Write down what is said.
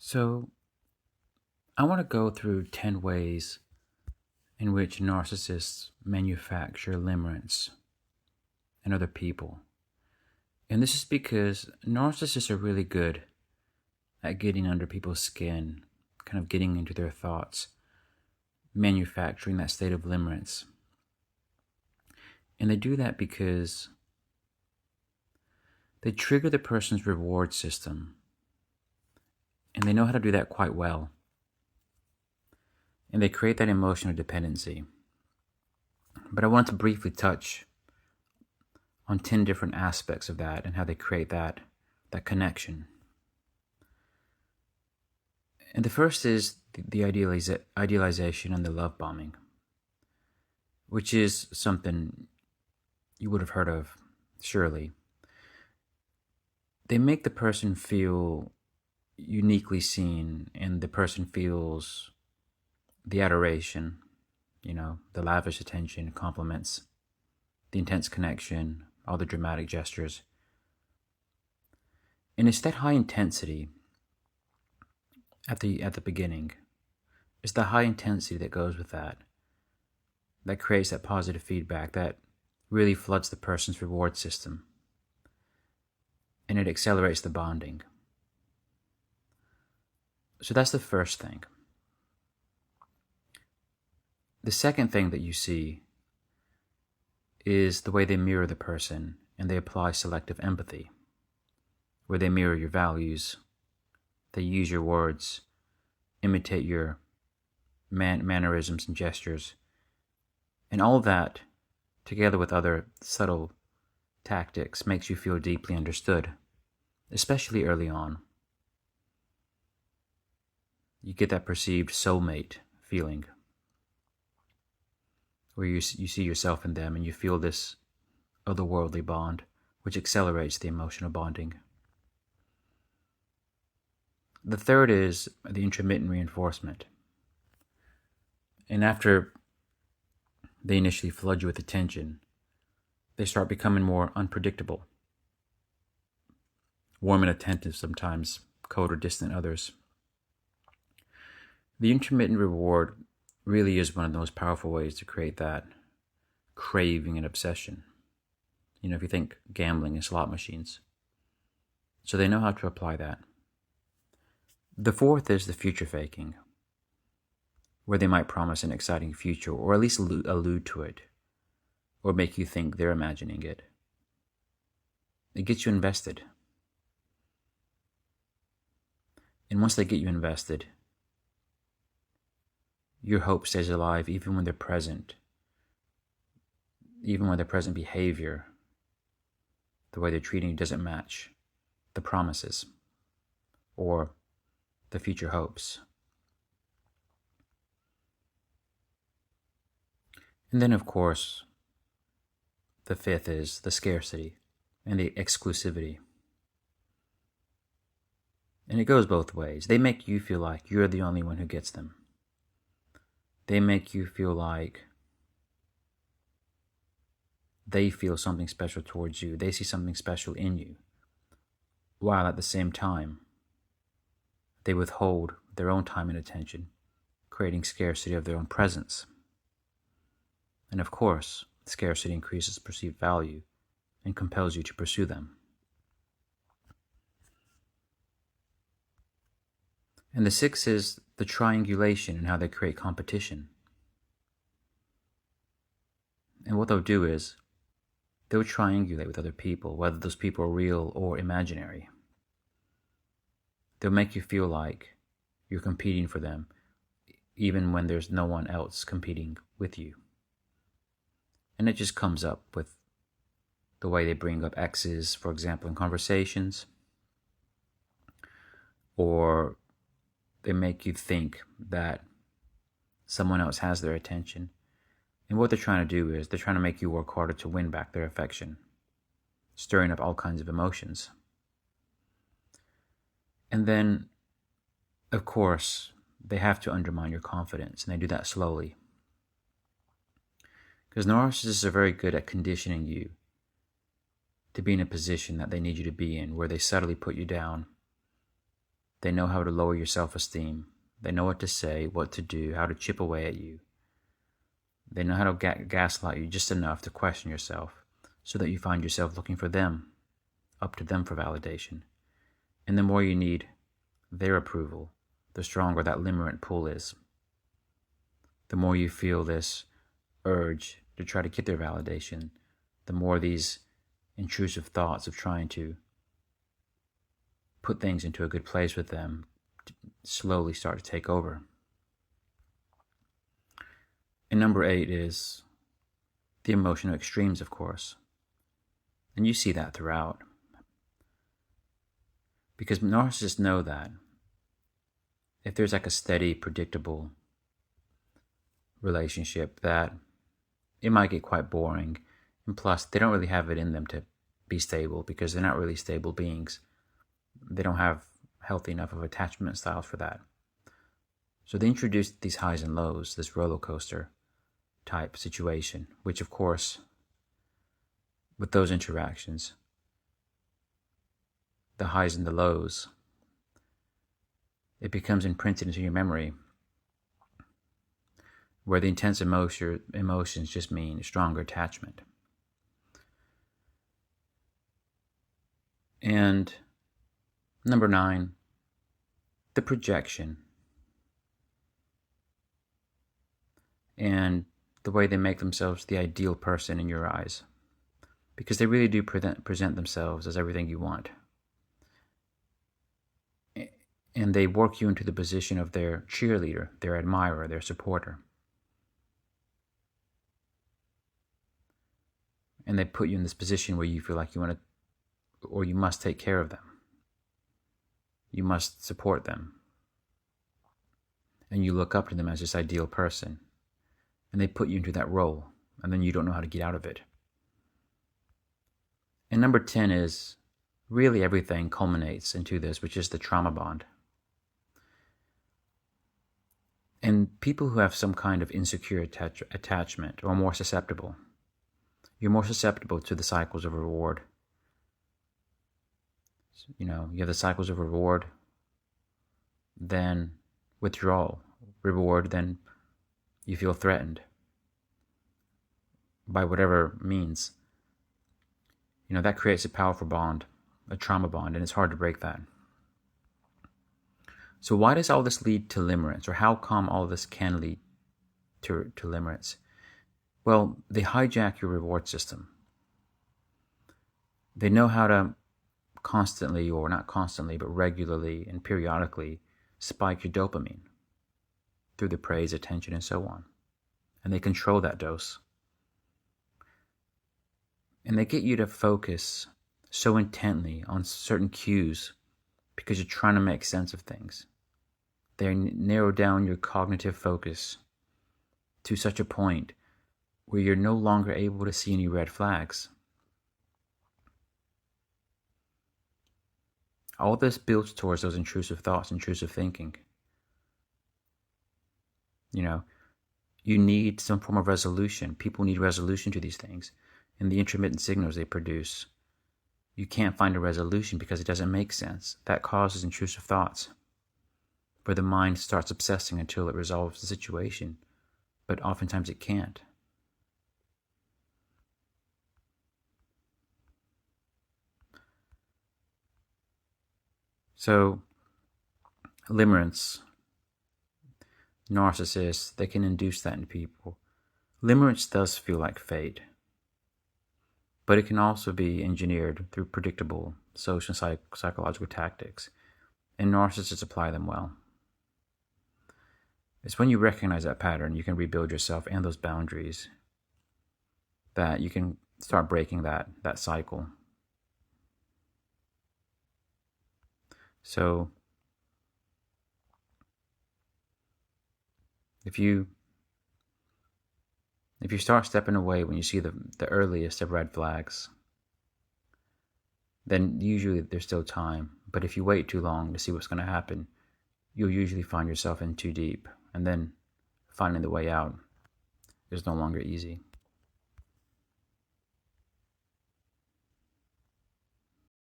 So, I want to go through 10 ways in which narcissists manufacture limerence in other people. And this is because narcissists are really good at getting under people's skin, kind of getting into their thoughts, manufacturing that state of limerence. And they do that because they trigger the person's reward system. And they know how to do that quite well. And they create that emotional dependency. But I want to briefly touch on 10 different aspects of that and how they create that connection. And the first is the idealization and the love bombing, which is something you would have heard of, surely. They make the person feel uniquely seen, and the person feels the adoration, the lavish attention, compliments, the intense connection, all the dramatic gestures. And it's that high intensity at the beginning. It's the high intensity that goes with that creates that positive feedback that really floods the person's reward system. And it accelerates the bonding. So that's the first thing. The second thing that you see is the way they mirror the person, and they apply selective empathy, where they mirror your values, they use your words, imitate your mannerisms and gestures, and all of that, together with other subtle tactics, makes you feel deeply understood, especially early on. You get that perceived soulmate feeling, where you see yourself in them and you feel this otherworldly bond, which accelerates the emotional bonding. The third is the intermittent reinforcement. And after they initially flood you with attention, they start becoming more unpredictable, warm and attentive sometimes, cold or distant others. The intermittent reward really is one of the most powerful ways to create that craving and obsession. If you think gambling and slot machines. So they know how to apply that. The fourth is the future faking, where they might promise an exciting future, or at least allude to it, or make you think they're imagining it. It gets you invested. And once they get you invested, your hope stays alive even when they're present. Even when their present behavior, the way they're treating you, doesn't match the promises or the future hopes. And then, of course, the fifth is the scarcity and the exclusivity. And it goes both ways. They make you feel like you're the only one who gets them. They make you feel like they feel something special towards you. They see something special in you. While at the same time, they withhold their own time and attention, creating scarcity of their own presence. And of course, scarcity increases perceived value and compels you to pursue them. And the sixth is the triangulation and how they create competition. And what they'll do is, they'll triangulate with other people, whether those people are real or imaginary. They'll make you feel like you're competing for them, even when there's no one else competing with you. And it just comes up with the way they bring up exes, for example, in conversations, or they make you think that someone else has their attention. And what they're trying to do is they're trying to make you work harder to win back their affection, stirring up all kinds of emotions. And then, of course, they have to undermine your confidence, and they do that slowly. Because narcissists are very good at conditioning you to be in a position that they need you to be in, where they subtly put you down They know how to lower your self-esteem. They know what to say, what to do, how to chip away at you. They know how to gaslight you just enough to question yourself so that you find yourself looking for them, up to them for validation. And the more you need their approval, the stronger that limerent pull is. The more you feel this urge to try to get their validation, the more these intrusive thoughts of trying to put things into a good place with them slowly start to take over. And number 8 is the emotional extremes, of course. And you see that throughout. Because narcissists know that if there's like a steady, predictable relationship, that it might get quite boring. And plus, they don't really have it in them to be stable because they're not really stable beings. They don't have healthy enough of attachment styles for that. So they introduce these highs and lows, this roller coaster type situation, which of course, with those interactions, the highs and the lows, it becomes imprinted into your memory, where the intense emotions just mean stronger attachment. And number 9, the projection and the way they make themselves the ideal person in your eyes, because they really do present themselves as everything you want. And they work you into the position of their cheerleader, their admirer, their supporter. And they put you in this position where you feel like you want to, or you must take care of them. You must support them. And you look up to them as this ideal person. And they put you into that role, and then you don't know how to get out of it. And number 10 is really everything culminates into this, which is the trauma bond. And people who have some kind of insecure attachment are more susceptible. You're more susceptible to the cycles of reward. You have the cycles of reward, then withdrawal, reward, then you feel threatened by whatever means. That creates a powerful bond, a trauma bond, and it's hard to break that. So why does all this lead to limerence, or how come all this can lead to limerence? Well, they hijack your reward system. They know how to constantly, or not constantly, but regularly and periodically spike your dopamine through the praise, attention, and so on. And they control that dose. And they get you to focus so intently on certain cues because you're trying to make sense of things. They narrow down your cognitive focus to such a point where you're no longer able to see any red flags. All this builds towards those intrusive thoughts, intrusive thinking. You need some form of resolution. People need resolution to these things. And the intermittent signals they produce, you can't find a resolution because it doesn't make sense. That causes intrusive thoughts, where the mind starts obsessing until it resolves the situation, but oftentimes it can't. So, limerence, narcissists, they can induce that in people. Limerence does feel like fate, but it can also be engineered through predictable social and psychological tactics, and narcissists apply them well. It's when you recognize that pattern, you can rebuild yourself and those boundaries, that you can start breaking that cycle. So, if you start stepping away when you see the earliest of red flags, then usually there's still time. But if you wait too long to see what's going to happen, you'll usually find yourself in too deep, and then finding the way out is no longer easy.